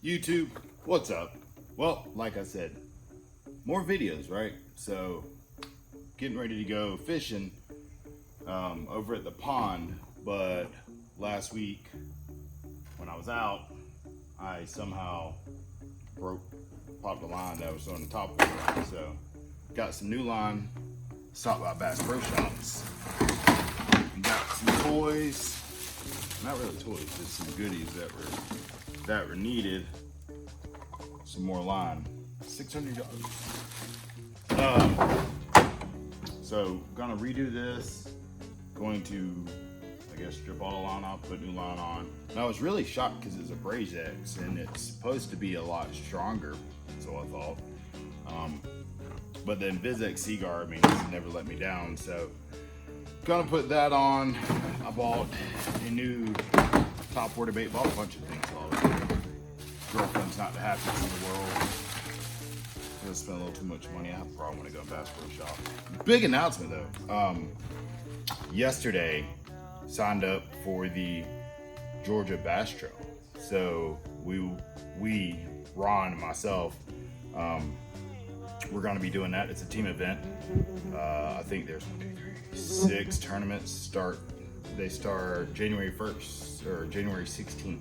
YouTube, what's up? Well, like I said, more videos, right? So, getting ready to go fishing over at the pond, but last week when I was out, I somehow popped a line that was on the top water. So, got some new line, stopped by Bass Pro Shops, got some toys, not really toys, just some goodies that were needed. Some more line, $600. So gonna redo this. Going to, I guess, strip all the line off, put new line on. And I was really shocked because it's a B.A.S.S and it's supposed to be a lot stronger, so I thought. But then B.A.S.S Seaguar, I mean, it's never let me down. So gonna put that on. I bought a new topwater bait, bought a bunch of things. Girlfriend's not the happiest in the world. I'm gonna spend a little too much money. I probably want to go to Bass Pro Shop. Big announcement though. Yesterday, signed up for the Georgia Bass Trail. So we, Ron and myself, we're gonna be doing that. It's a team event. I think there's 6 tournaments. They start January 1st or January 16th.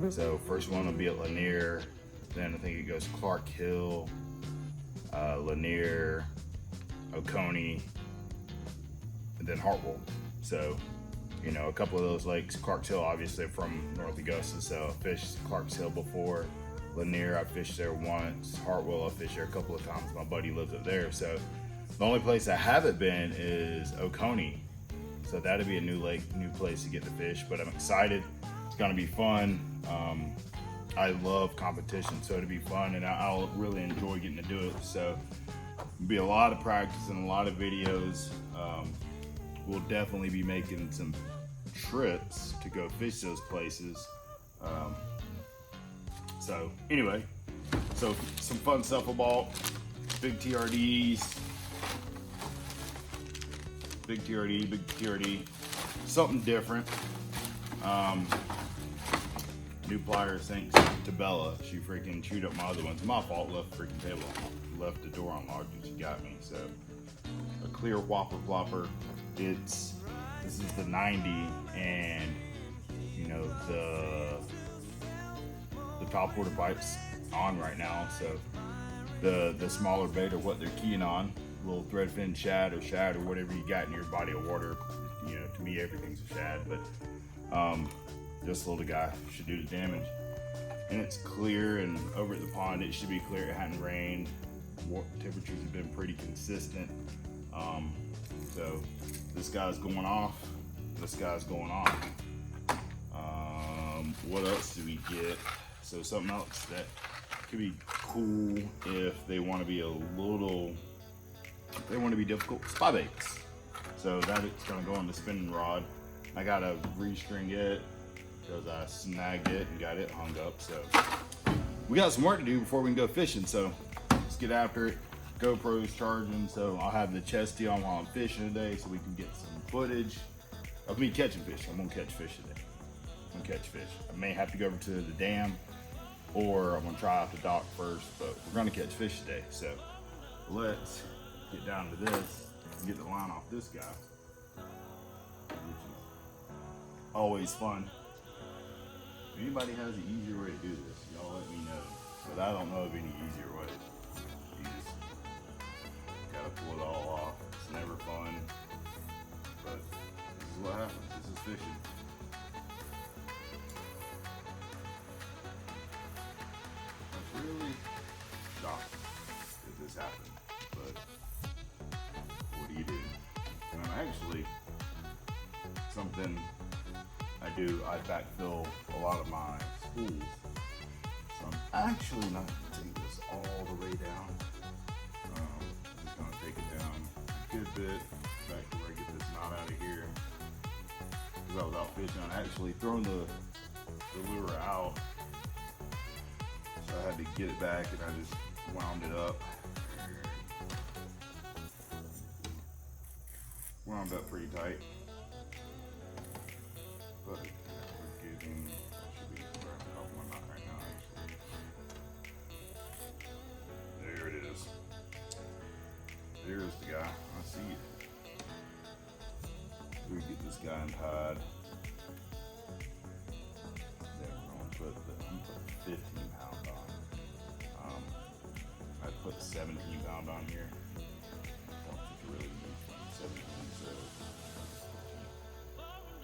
So first one will be at Lanier, then I think it goes Clark Hill, Lanier, Oconee, and then Hartwell. So, you know, a couple of those lakes. Clark Hill, obviously from North Augusta, so I fished Clark Hill before. Lanier, I fished there once. Hartwell, I fished there a couple of times. My buddy lives up there. So the only place I haven't been is Oconee. So that'll be a new lake, new place to get to fish, but I'm excited. It's gonna be fun. I love competition, so it'll be fun, and I'll really enjoy getting to do it. So it'll be a lot of practice and a lot of videos. We'll definitely be making some trips to go fish those places. So anyway, so some fun stuff about big TRDs, big TRD, something different. New plier sinks to Bella. She freaking chewed up my other ones. My fault, left the freaking table, left the door unlocked and she got me. So a clear whopper plopper. This is the 90, and you know the topwater bites on right now. So the smaller bait are what they're keying on. Little threadfin shad or whatever you got in your body of water. You know, to me everything's a shad, but this little guy should do the damage. And it's clear, and over at the pond it should be clear. It hadn't rained. Temperatures have been pretty consistent. So this guy's going off. This guy's going off. What else do we get? So something else that could be cool if they want to be difficult. Spy baits. So that it's gonna go on the spinning rod. I gotta restring it because I snagged it and got it hung up. So we got some work to do before we can go fishing. So let's get after it. GoPro's charging, so I'll have the chesty on while I'm fishing today so we can get some footage of me catching fish. I'm gonna catch fish today. I'm gonna catch fish. I may have to go over to the dam, or I'm gonna try out the dock first, but we're gonna catch fish today. So let's get down to this and get the line off this guy, which is always fun. If anybody has an easier way to do this, y'all let me know. But I don't know of any easier way. You just gotta pull it all off. It's never fun, but this is what happens. This is fishing. It's really shocking that this happened, but what do you do? And I'm actually, something I do, I backfill a lot of my spools. So I'm actually not going to take this all the way down. I'm just going to take it down a good bit, back to where I get this knot out of here. Because I was out fishing, I actually thrown the lure out. So I had to get it back and I just wound it up. Wound up pretty tight. But we're getting, I should be grabbing off my knot right now actually. succeed. We get this guy untied. Then we're gonna put I'm putting 15 pound on. I put 17 pound on here. I don't think you really need 17, so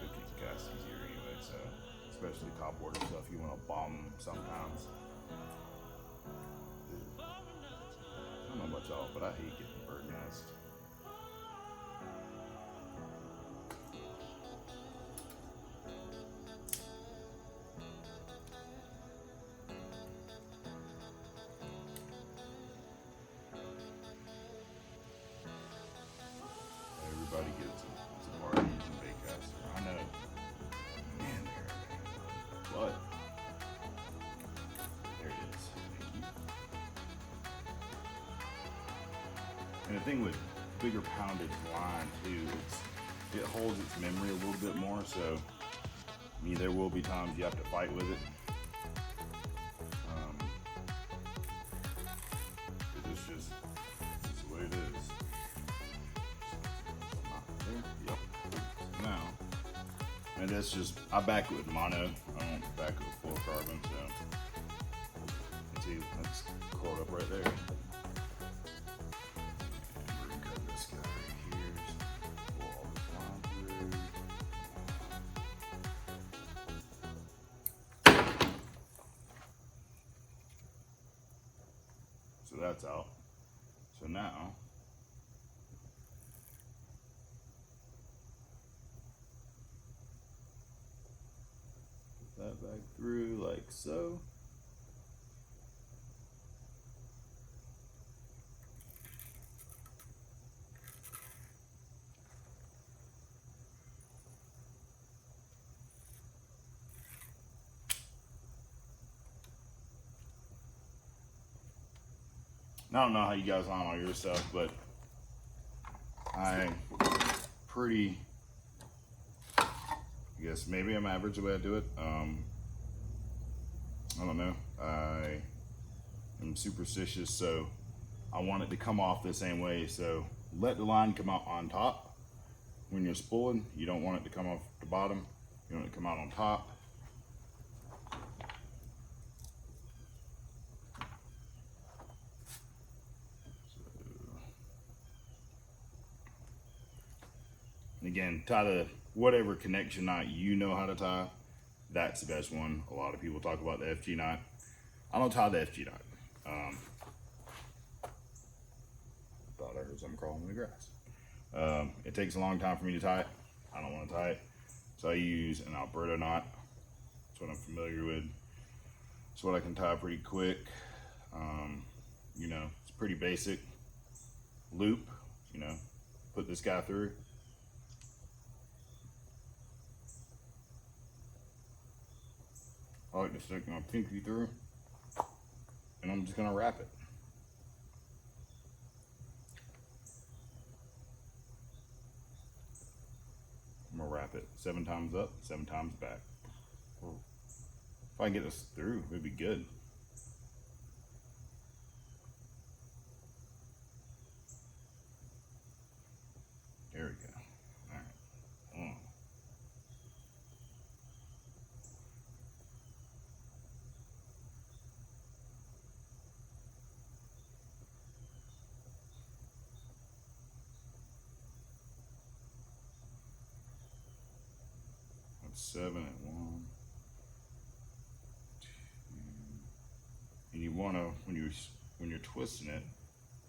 15's cast easier anyway. So especially top water stuff, you want to bomb them sometimes. I don't know about y'all, but I hate getting bird nest. Everybody gets it. It's a part of using B.A.S.S. I know. Man, but there it is. Thank you. And the thing with bigger poundage line too, it holds its memory a little bit more. So, I mean, there will be times you have to fight with it. It's the way it is. Yep. Now, and that's just, I back it with mono. I don't back it with fluorocarbon. So, let's see, that's caught up right there. This guy right here, just pull all this line through. So that's out. So now, put that back through like so. I don't know how you guys on all your stuff, but I'm pretty, I guess maybe I'm average the way I do it. I don't know. I am superstitious, so I want it to come off the same way. So let the line come out on top. When you're spooling, you don't want it to come off the bottom. You want it to come out on top. Again, tie to whatever connection knot you know how to tie. That's the best one. A lot of people talk about the FG knot. I don't tie the FG knot. Thought I heard something crawling in the grass. It takes a long time for me to tie it. I don't want to tie it. So I use an alberto knot. That's what I'm familiar with. It's what I can tie pretty quick. You know, it's pretty basic. Loop, you know, put this guy through. I like to stick my pinky through, and I'm just gonna wrap it. I'm gonna wrap it 7 times up, 7 times back. If I can get this through, it'd be good. There we go. All right. That's 7 and 1, 2. And you want to, when you're twisting it,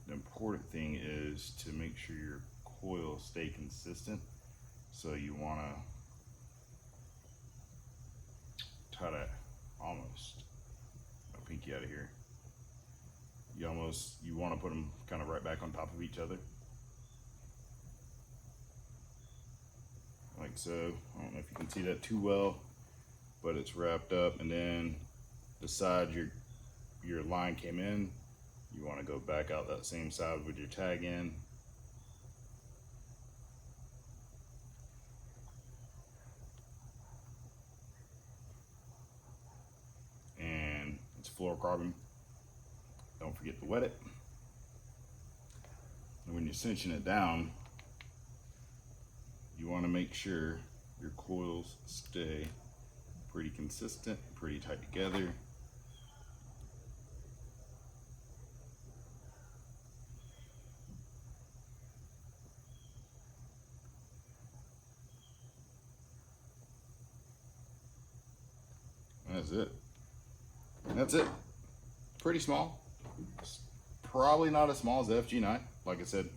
the important thing is to make sure your coil stay consistent. So you want to tie that almost, my pinky out of here. You want to put them kind of right back on top of each other. Like so. I don't know if you can see that too well, but it's wrapped up, and then the side your line came in, you want to go back out that same side with your tag in. And it's fluorocarbon. Don't forget to wet it. And when you're cinching it down, you want to make sure your coils stay pretty consistent, pretty tight together. That's it. That's it. Pretty small. It's probably not as small as the FG knot. Like I said,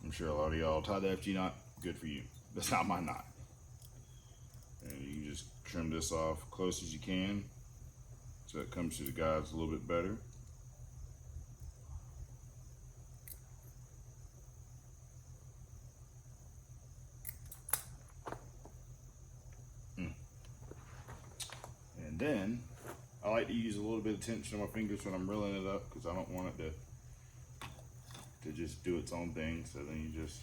I'm sure a lot of y'all tie the FG knot. Good for you. That's not my knot. And you can just trim this off close as you can so it comes to the guides a little bit better. And then I like to use a little bit of tension on my fingers when I'm reeling it up because I don't want it to just do its own thing. So then you just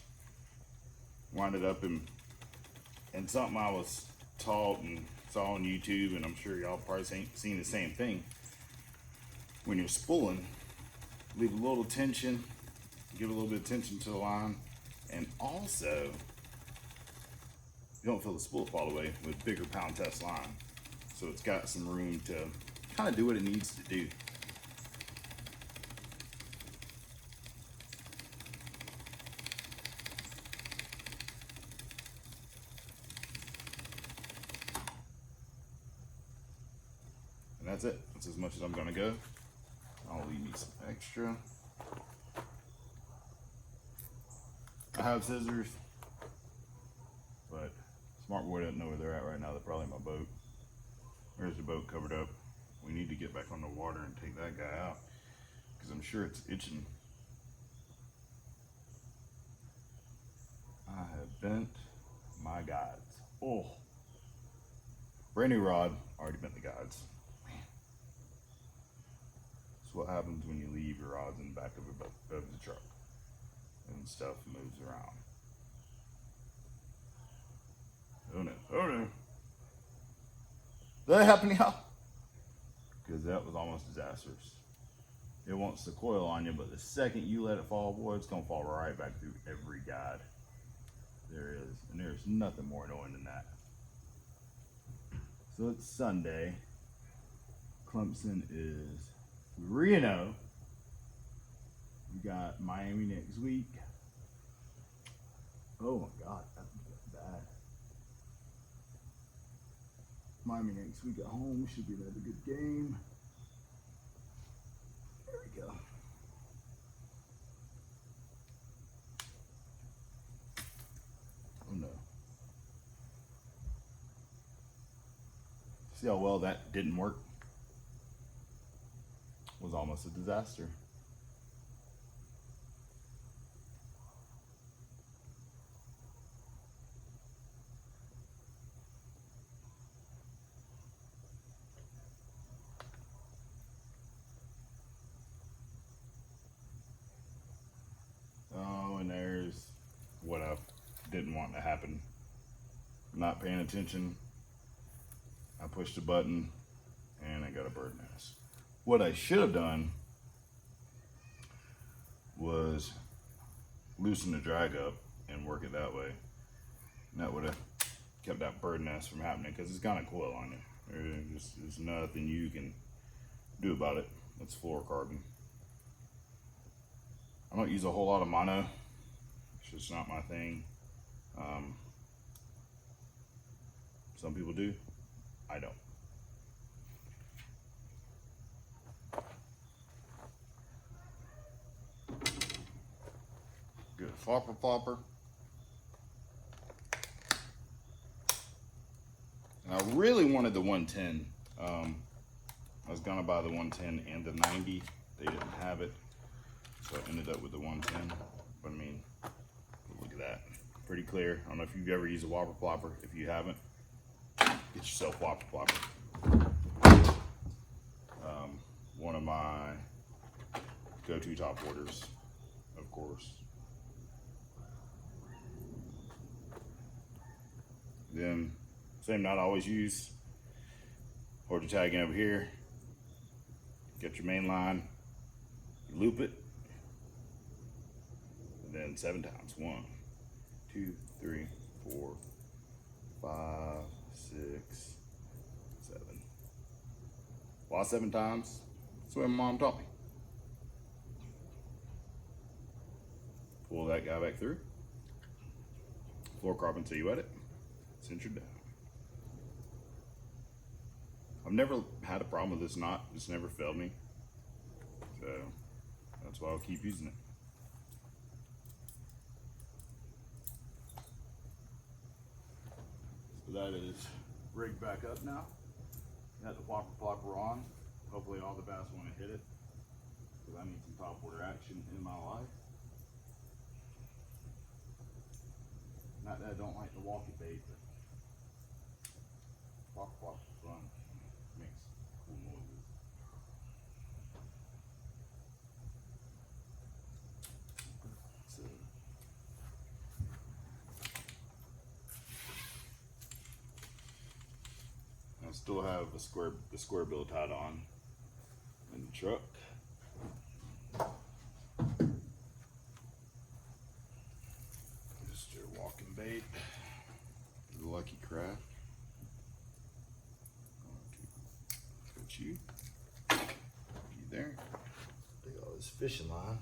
wind it up, and something I was taught and saw on YouTube, and I'm sure y'all probably seen the same thing. When you're spooling, leave a little tension, give a little bit of tension to the line, and also you don't feel the spool fall away with bigger pound test line. So it's got some room to kind of do what it needs to do. And that's it. That's as much as I'm gonna go. I'll leave me some extra. I have scissors, but Smart Boy doesn't know where they're at right now. They're probably in my boat. There's the boat covered up. We need to get back on the water and take that guy out because I'm sure it's itching. I have bent my guides. Oh, brand new rod, already bent the guides. Man, that's what happens when you leave your rods in the back of the truck and stuff moves around. Oh no, oh no. Did that happen to y'all? Because that was almost disastrous. It wants to coil on you, but the second you let it fall, boy, it's gonna fall right back through every guide there is. And there's nothing more annoying than that. So it's Sunday. Clemson is 3-0. We got Miami next week. Oh my God, that's bad. Miami next week at home should be another good game. There we go. Oh no. See how well that didn't work? It was almost a disaster. Oh, and there's what I didn't want to happen. Not paying attention. I pushed a button and I got a bird nest. What I should have done was loosen the drag up and work it that way. And that would have kept that bird nest from happening because it's gonna coil on you. There's nothing you can do about it. It's fluorocarbon. I don't use a whole lot of mono. It's just not my thing. Some people do. I don't. Good flopper. And I really wanted the 110. I was gonna buy the 110 and the 90. They didn't have it. So I ended up with the 110. But I mean, look at that. Pretty clear. I don't know if you've ever used a whopper plopper. If you haven't, get yourself whopper plopper. One of my go-to top waters, of course. Then, same knot I always use. Hold your tag in over here. Get your main line. Loop it. And then 7 times. 1, 2, 3, 4, 5, 6, 7. Why 7 times? That's what my mom taught me. Pull that guy back through. Floor crop until you wet it. Cinch it down. I've never had a problem with this knot. It's never failed me. So that's why I'll keep using it. So that is rigged back up now. Got the whopper plopper on. Hopefully all the bass want to hit it, because I need some top water action in my life. Not that I don't like the walkie bait, but whopper plopper is fun. Makes cool noises. So, I still have the square bill tied on in the truck. Just your walking bait, the Lucky Craft. Put you there. Take all this fishing line.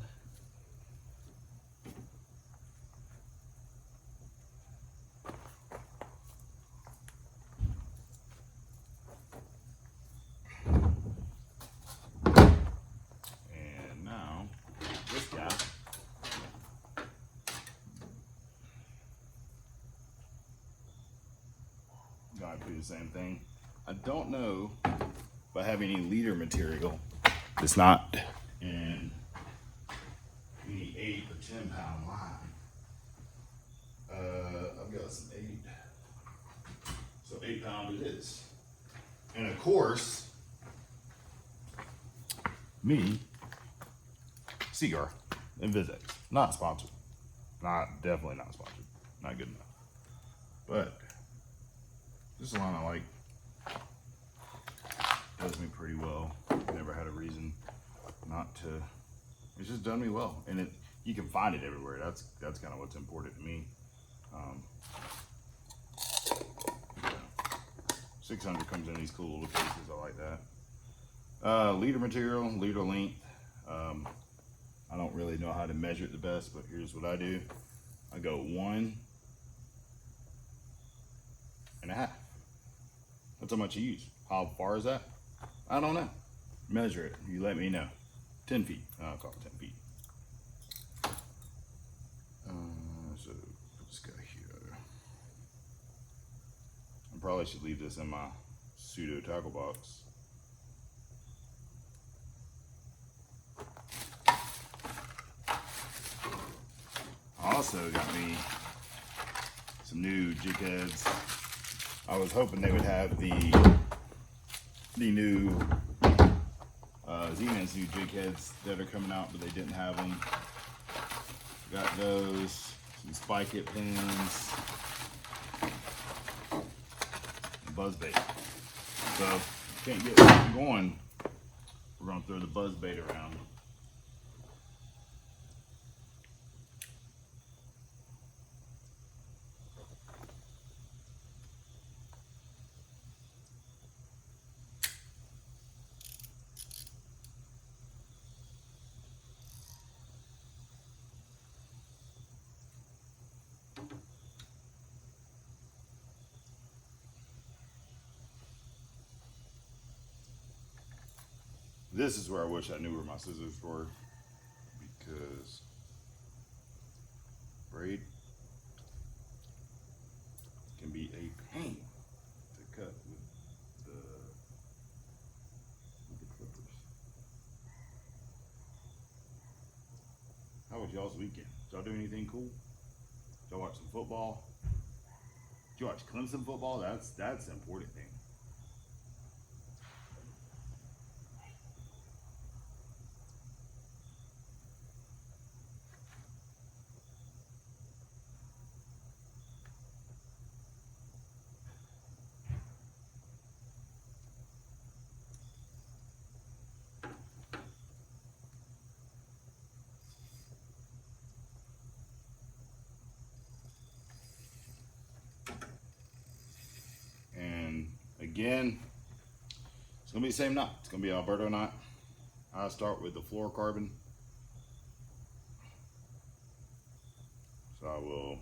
I do the same thing. I don't know if I have any leader material that's not in any 8 or 10 pound line. I've got some 8. So 8 pound it is. And of course, me, Cigar, and B.A.S.S. Not sponsored. Definitely not sponsored. Not good enough. But this is a line I like. Does me pretty well. Never had a reason not to. It's just done me well, and you can find it everywhere. That's kind of what's important to me. 600 comes in these cool little cases. I like that. Leader material, leader length. I don't really know how to measure it the best, but here's what I do. I go 1.5. That's how much you use. How far is that? I don't know. Measure it. You let me know. 10 feet. I'll call it 10 feet. So put this guy here. I probably should leave this in my pseudo tackle box. I also got me some new jig heads. I was hoping they would have the new Z-Man's new jig heads that are coming out, but they didn't have them. Got those, some spike it pins, and buzz bait. So can't get one going. We're gonna throw the buzz bait around. This is where I wish I knew where my scissors were, because braid can be a pain to cut with the clippers. How was y'all's weekend? Did y'all do anything cool? Did y'all watch some football? Did you watch Clemson football? That's the important thing. again, it's gonna be the same knot. It's gonna be an Alberto knot. I'll start with the fluorocarbon. So I will,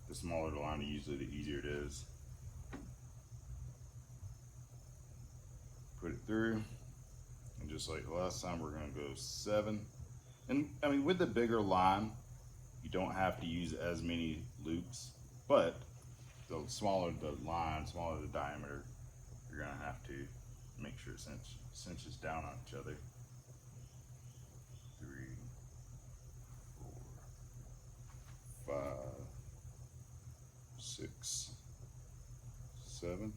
the smaller the line, usually the easier it is. Put it through, and just like the last time, we're gonna go 7. And I mean, with the bigger line, you don't have to use as many loops, but the smaller the line, smaller the diameter, you're gonna have to make sure it cinches down on each other. 3, 4, 5, 6, 7.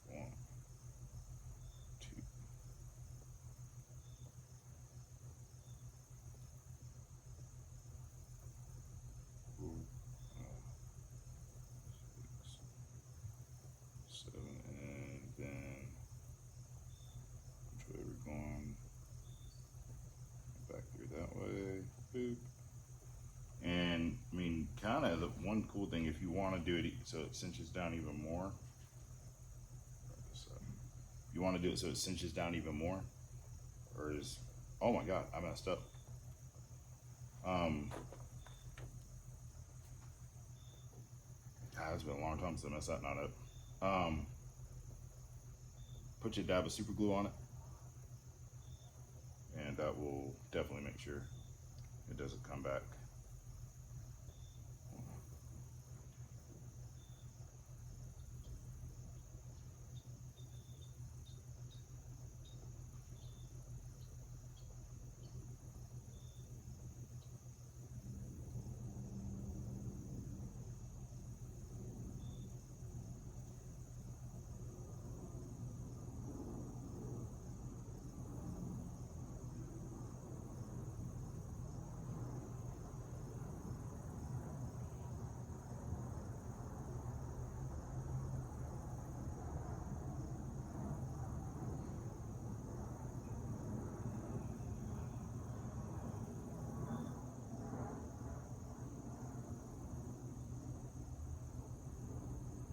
1, 2. 4, 5, 6, 7, and then which way we're going? Back through that way. Boop. And I mean, kind of the one cool thing, if you want to do it so it cinches down even more. You want to do it so it cinches down even more, or is, oh my god, I messed up. It's been a long time since I messed that knot up. Put your dab of super glue on it, and that will definitely make sure it doesn't come back.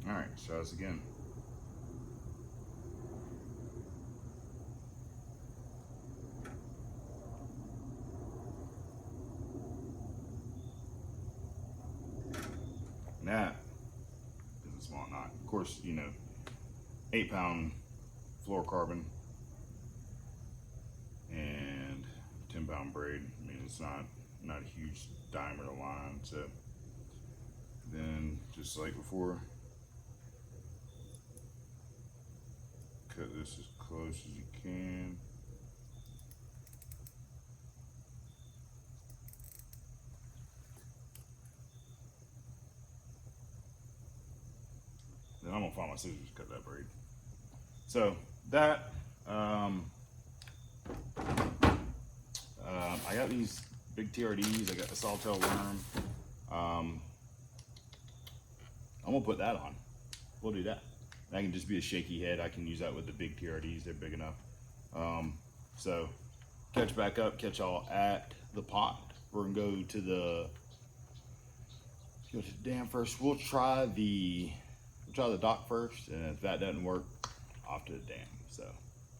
All right, let's try this again. That is a small knot. Of course, you know, 8-pound fluorocarbon and 10-pound braid. I mean, it's not a huge diameter line. So then, just like before, cut this as close as you can. Then I'm gonna find my scissors to cut that braid. So that, I got these big TRDs. I got the sawtail worm. I'm gonna put that on. We'll do that. That can just be a shaky head. I can use that with the big TRDs. They're big enough. So catch back up, catch y'all at the pond. We're gonna go to the dam first. We'll try the dock first, and if that doesn't work, off to the dam. So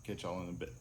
catch y'all in a bit.